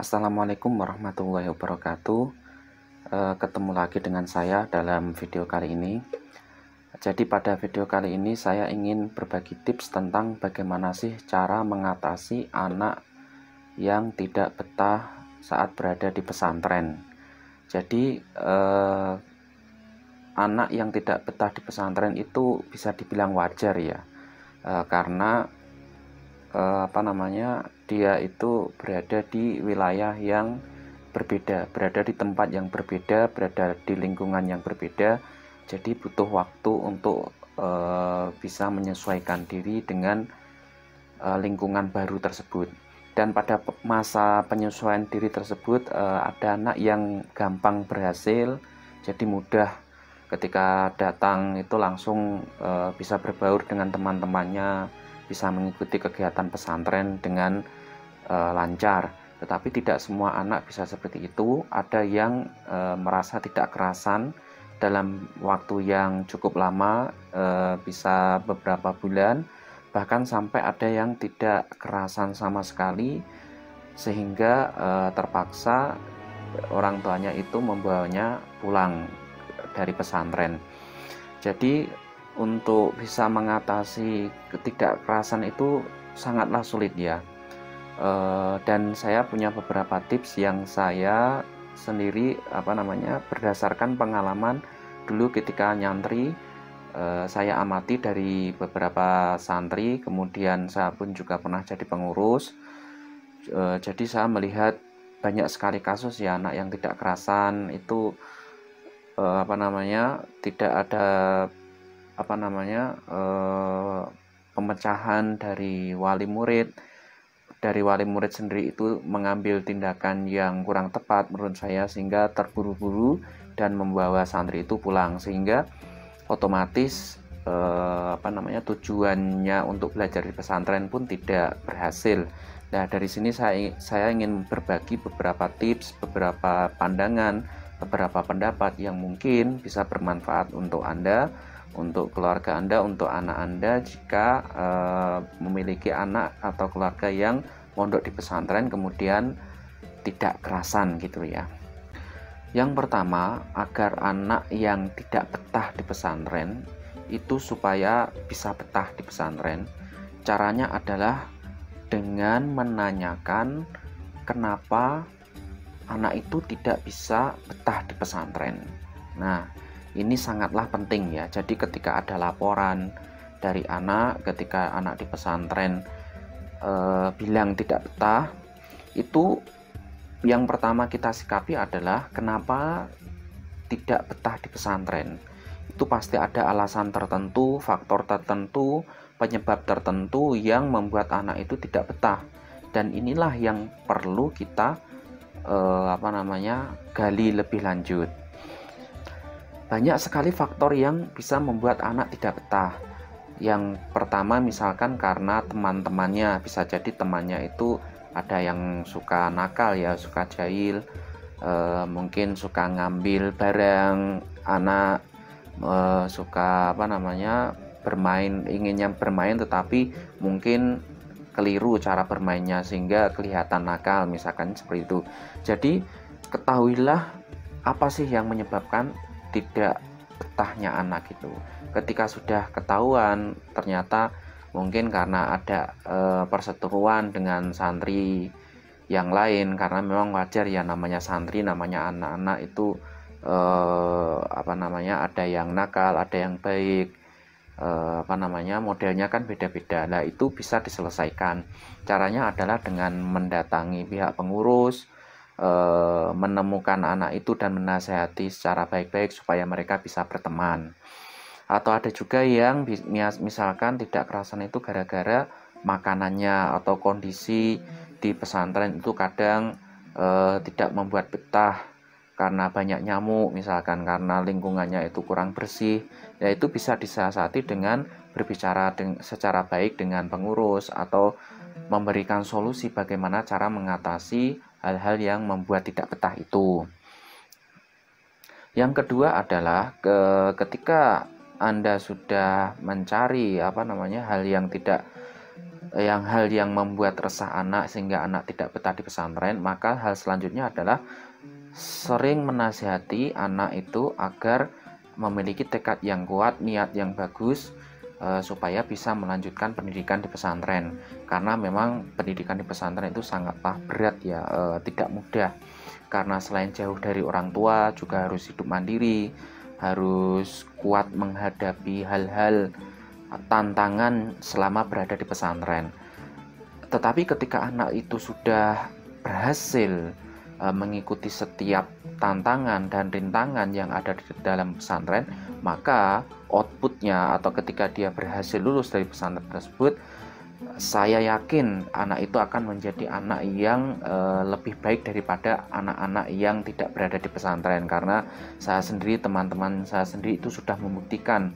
Assalamualaikum warahmatullahi wabarakatuh. Ketemu lagi dengan saya dalam video kali ini. Jadi pada video kali ini saya ingin berbagi tips tentang bagaimana sih cara mengatasi anak yang tidak betah saat berada di pesantren. Jadi anak yang tidak betah di pesantren itu bisa dibilang wajar ya, karena dia itu berada di wilayah yang berbeda, berada di tempat yang berbeda, berada di lingkungan yang berbeda. Jadi butuh waktu untuk bisa menyesuaikan diri dengan lingkungan baru tersebut. Dan pada masa penyesuaian diri tersebut ada anak yang gampang berhasil, jadi mudah ketika datang itu langsung bisa berbaur dengan teman-temannya, bisa mengikuti kegiatan pesantren dengan lancar. Tetapi tidak semua anak bisa seperti itu. Ada yang merasa tidak kerasan dalam waktu yang cukup lama, bisa beberapa bulan, bahkan sampai ada yang tidak kerasan sama sekali, sehingga terpaksa orang tuanya itu membawanya pulang dari pesantren. Jadi untuk bisa mengatasi ketidakkerasan itu sangatlah sulit ya. Dan saya punya beberapa tips yang saya sendiri berdasarkan pengalaman dulu ketika nyantri. Saya amati dari beberapa santri, kemudian saya pun juga pernah jadi pengurus. Jadi saya melihat banyak sekali kasus ya anak yang tidak kerasan itu tidak ada pemecahan dari wali murid. Dari wali murid sendiri itu mengambil tindakan yang kurang tepat menurut saya, sehingga terburu-buru dan membawa santri itu pulang, sehingga otomatis tujuannya untuk belajar di pesantren pun tidak berhasil. Nah, dari sini saya ingin berbagi beberapa tips, beberapa pandangan, beberapa pendapat yang mungkin bisa bermanfaat untuk Anda, untuk keluarga Anda, untuk anak Anda jika memiliki anak atau keluarga yang mondok di pesantren kemudian tidak kerasan gitu ya. Yang pertama, agar anak yang tidak betah di pesantren itu supaya bisa betah di pesantren, caranya adalah dengan menanyakan kenapa anak itu tidak bisa betah di pesantren. Nah, ini sangatlah penting ya. Jadi ketika ada laporan dari anak ketika anak di pesantren bilang tidak betah, itu yang pertama kita sikapi adalah kenapa tidak betah di pesantren. Itu pasti ada alasan tertentu, faktor tertentu, penyebab tertentu yang membuat anak itu tidak betah. Dan inilah yang perlu kita gali lebih lanjut. Banyak sekali faktor yang bisa membuat anak tidak betah. Yang pertama misalkan karena teman-temannya, bisa jadi temannya itu ada yang suka nakal ya, suka jahil, mungkin suka ngambil barang anak, suka bermain, inginnya bermain tetapi mungkin keliru cara bermainnya sehingga kelihatan nakal, misalkan seperti itu. Jadi ketahuilah apa sih yang menyebabkan tidak betahnya anak itu. Ketika sudah ketahuan ternyata mungkin karena ada perseteruan dengan santri yang lain, karena memang wajar ya, namanya santri, namanya anak-anak itu ada yang nakal, ada yang baik, modelnya kan beda-beda. Nah, itu bisa diselesaikan. Caranya adalah dengan mendatangi pihak pengurus, menemukan anak itu dan menasehati secara baik-baik supaya mereka bisa berteman. Atau ada juga yang misalkan tidak kerasan itu gara-gara makanannya atau kondisi di pesantren itu kadang tidak membuat betah karena banyak nyamuk, misalkan karena lingkungannya itu kurang bersih. Ya, itu bisa disiasati dengan berbicara secara baik dengan pengurus atau memberikan solusi bagaimana cara mengatasi hal-hal yang membuat tidak betah itu. Yang kedua adalah ketika Anda sudah mencari hal yang tidak hal yang membuat resah anak sehingga anak tidak betah di pesantren, maka hal selanjutnya adalah sering menasihati anak itu agar memiliki tekad yang kuat, niat yang bagus, supaya bisa melanjutkan pendidikan di pesantren. Karena memang pendidikan di pesantren itu sangatlah berat ya, tidak mudah. Karena selain jauh dari orang tua, juga harus hidup mandiri, harus kuat menghadapi hal-hal tantangan selama berada di pesantren. Tetapi ketika anak itu sudah berhasil mengikuti setiap tantangan dan rintangan yang ada di dalam pesantren, maka outputnya atau ketika dia berhasil lulus dari pesantren tersebut, saya yakin anak itu akan menjadi anak yang lebih baik daripada anak-anak yang tidak berada di pesantren. Karena saya sendiri, teman-teman saya sendiri itu sudah membuktikan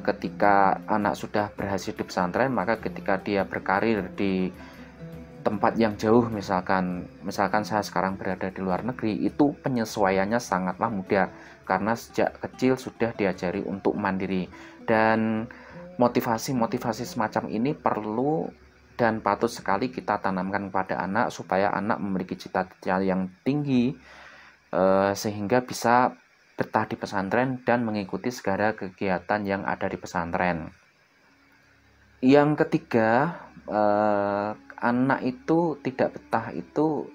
ketika anak sudah berhasil di pesantren, maka ketika dia berkarir di tempat yang jauh, misalkan saya sekarang berada di luar negeri, itu penyesuaiannya sangatlah mudah karena sejak kecil sudah diajari untuk mandiri. Dan motivasi semacam ini perlu dan patut sekali kita tanamkan kepada anak supaya anak memiliki cita-cita yang tinggi, sehingga bisa betah di pesantren dan mengikuti segala kegiatan yang ada di pesantren. Yang ketiga, anak itu tidak betah itu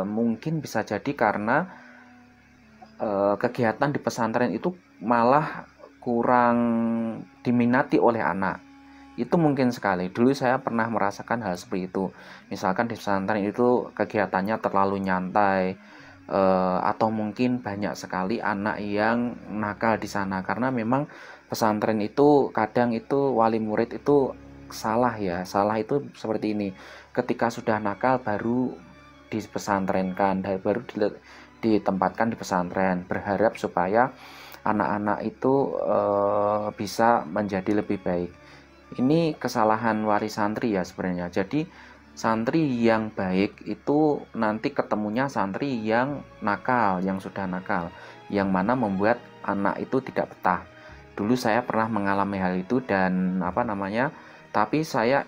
mungkin bisa jadi karena kegiatan di pesantren itu malah kurang diminati oleh anak. Itu mungkin sekali. Dulu saya pernah merasakan hal seperti itu. Misalkan di pesantren itu kegiatannya terlalu nyantai, atau mungkin banyak sekali anak yang nakal di sana. Karena memang pesantren itu kadang itu wali murid itu salah ya. Salah itu seperti ini. Ketika sudah nakal baru dipesantrenkan, baru ditempatkan di pesantren, berharap supaya anak-anak itu bisa menjadi lebih baik. Ini kesalahan waris santri ya sebenarnya. Jadi santri yang baik itu nanti ketemunya santri yang nakal, yang sudah nakal, yang mana membuat anak itu tidak betah. Dulu saya pernah mengalami hal itu dan tapi saya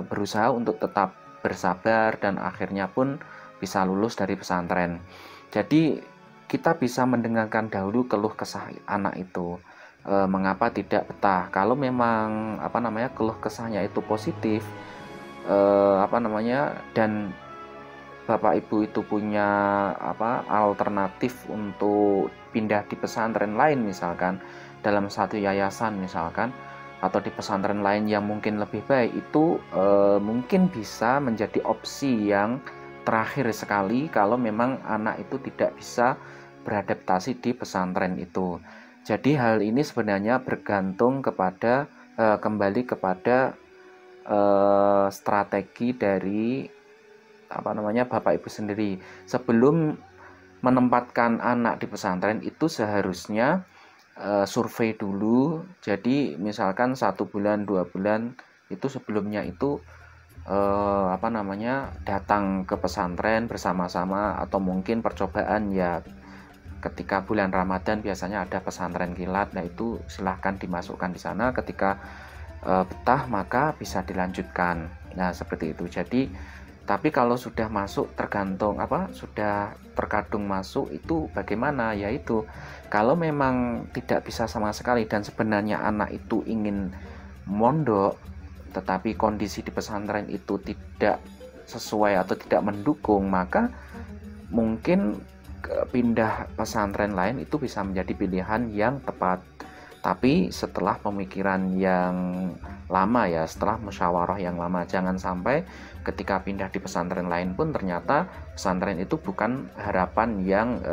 berusaha untuk tetap bersabar dan akhirnya pun bisa lulus dari pesantren. Jadi kita bisa mendengarkan dahulu keluh kesah anak itu, mengapa tidak betah. Kalau memang keluh kesahnya itu positif, dan bapak ibu itu punya alternatif untuk pindah di pesantren lain, misalkan dalam satu yayasan misalkan, atau di pesantren lain yang mungkin lebih baik, itu mungkin bisa menjadi opsi yang terakhir sekali kalau memang anak itu tidak bisa beradaptasi di pesantren itu. Jadi hal ini sebenarnya bergantung kepada kembali kepada strategi dari bapak ibu sendiri. Sebelum menempatkan anak di pesantren itu seharusnya survei dulu. Jadi misalkan 1 bulan 2 bulan itu sebelumnya itu datang ke pesantren bersama-sama, atau mungkin percobaan ya ketika bulan Ramadan biasanya ada pesantren kilat. Nah itu silahkan dimasukkan di sana. Ketika betah maka bisa dilanjutkan. Nah seperti itu. Jadi tapi kalau sudah masuk tergantung sudah terkadung masuk itu bagaimana, yaitu kalau memang tidak bisa sama sekali dan sebenarnya anak itu ingin mondok tetapi kondisi di pesantren itu tidak sesuai atau tidak mendukung, maka mungkin pindah pesantren lain itu bisa menjadi pilihan yang tepat. Tapi setelah pemikiran yang lama ya, setelah musyawarah yang lama, jangan sampai ketika pindah di pesantren lain pun ternyata pesantren itu bukan harapan yang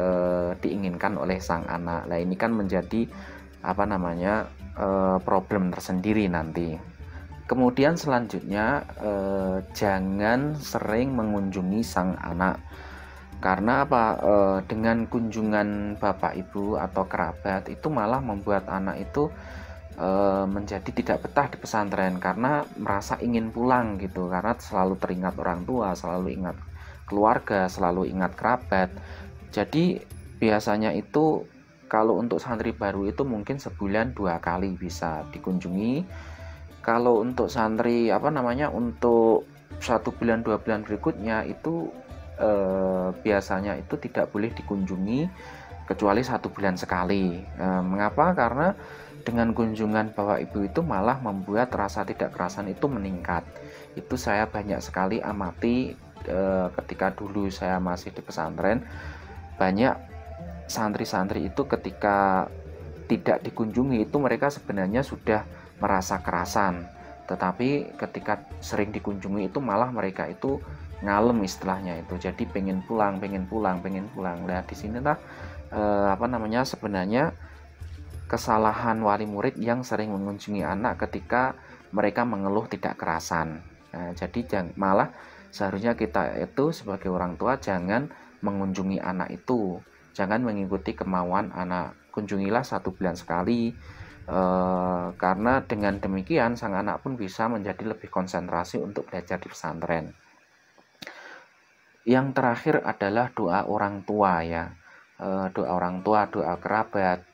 diinginkan oleh sang anak. Nah ini kan menjadi problem tersendiri nanti. Kemudian selanjutnya jangan sering mengunjungi sang anak. Karena dengan kunjungan bapak ibu atau kerabat itu malah membuat anak itu menjadi tidak betah di pesantren karena merasa ingin pulang gitu, karena selalu teringat orang tua, selalu ingat keluarga, selalu ingat kerabat. Jadi biasanya itu kalau untuk santri baru itu mungkin sebulan 2 kali bisa dikunjungi, Kalau untuk santri untuk 1 bulan 2 bulan berikutnya itu biasanya itu tidak boleh dikunjungi kecuali 1 bulan sekali. Mengapa? Karena dengan kunjungan bapak ibu itu malah membuat rasa tidak kerasan itu meningkat. Itu saya banyak sekali amati ketika dulu saya masih di pesantren. Banyak santri-santri itu ketika tidak dikunjungi itu mereka sebenarnya sudah merasa kerasan, tetapi ketika sering dikunjungi itu malah mereka itu ngalem istilahnya itu, jadi pengen pulang. Nah di sinilah sebenarnya kesalahan wali murid yang sering mengunjungi anak ketika mereka mengeluh tidak kerasan. Nah, jadi malah seharusnya kita itu sebagai orang tua jangan mengunjungi anak itu, jangan mengikuti kemauan anak. Kunjungilah 1 bulan sekali, karena dengan demikian sang anak pun bisa menjadi lebih konsentrasi untuk belajar di pesantren. Yang terakhir adalah doa orang tua ya, doa orang tua, doa kerabat,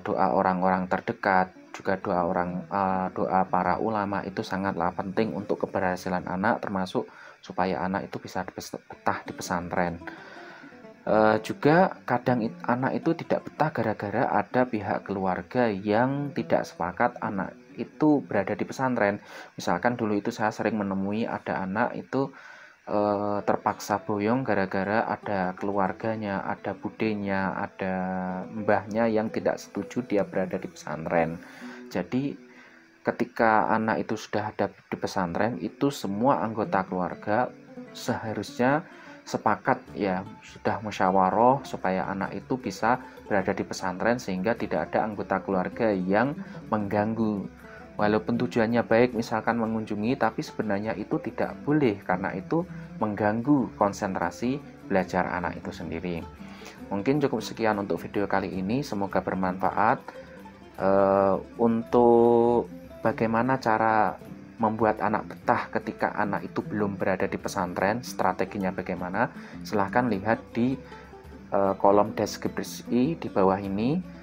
doa orang-orang terdekat, juga doa para ulama itu sangatlah penting untuk keberhasilan anak, termasuk supaya anak itu bisa betah di pesantren. Juga kadang anak itu tidak betah gara-gara ada pihak keluarga yang tidak sepakat anak itu berada di pesantren. Misalkan dulu itu saya sering menemui ada anak itu terpaksa boyong gara-gara ada keluarganya, ada budenya, ada mbahnya yang tidak setuju dia berada di pesantren. Jadi ketika anak itu sudah ada di pesantren, itu semua anggota keluarga seharusnya sepakat ya, sudah musyawarah supaya anak itu bisa berada di pesantren sehingga tidak ada anggota keluarga yang mengganggu. Walaupun tujuannya baik, misalkan mengunjungi, tapi sebenarnya itu tidak boleh karena itu mengganggu konsentrasi belajar anak itu sendiri. Mungkin cukup sekian untuk video kali ini, semoga bermanfaat. Untuk bagaimana cara membuat anak betah ketika anak itu belum berada di pesantren, strateginya bagaimana, silahkan lihat di kolom deskripsi di bawah ini.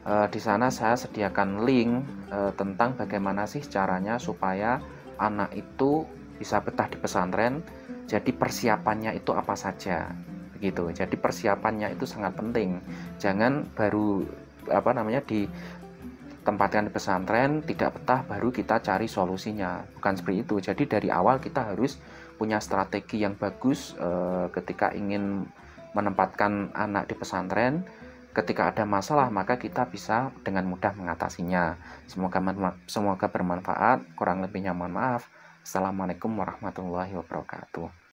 Di sana saya sediakan link tentang bagaimana sih caranya supaya anak itu bisa betah di pesantren. Jadi persiapannya itu apa saja, begitu. Jadi persiapannya itu sangat penting. Jangan baru ditempatkan di pesantren tidak betah baru kita cari solusinya. Bukan seperti itu. Jadi dari awal kita harus punya strategi yang bagus ketika ingin menempatkan anak di pesantren. Ketika ada masalah maka kita bisa dengan mudah mengatasinya. Semoga bermanfaat. Kurang lebihnya mohon maaf. Assalamualaikum warahmatullahi wabarakatuh.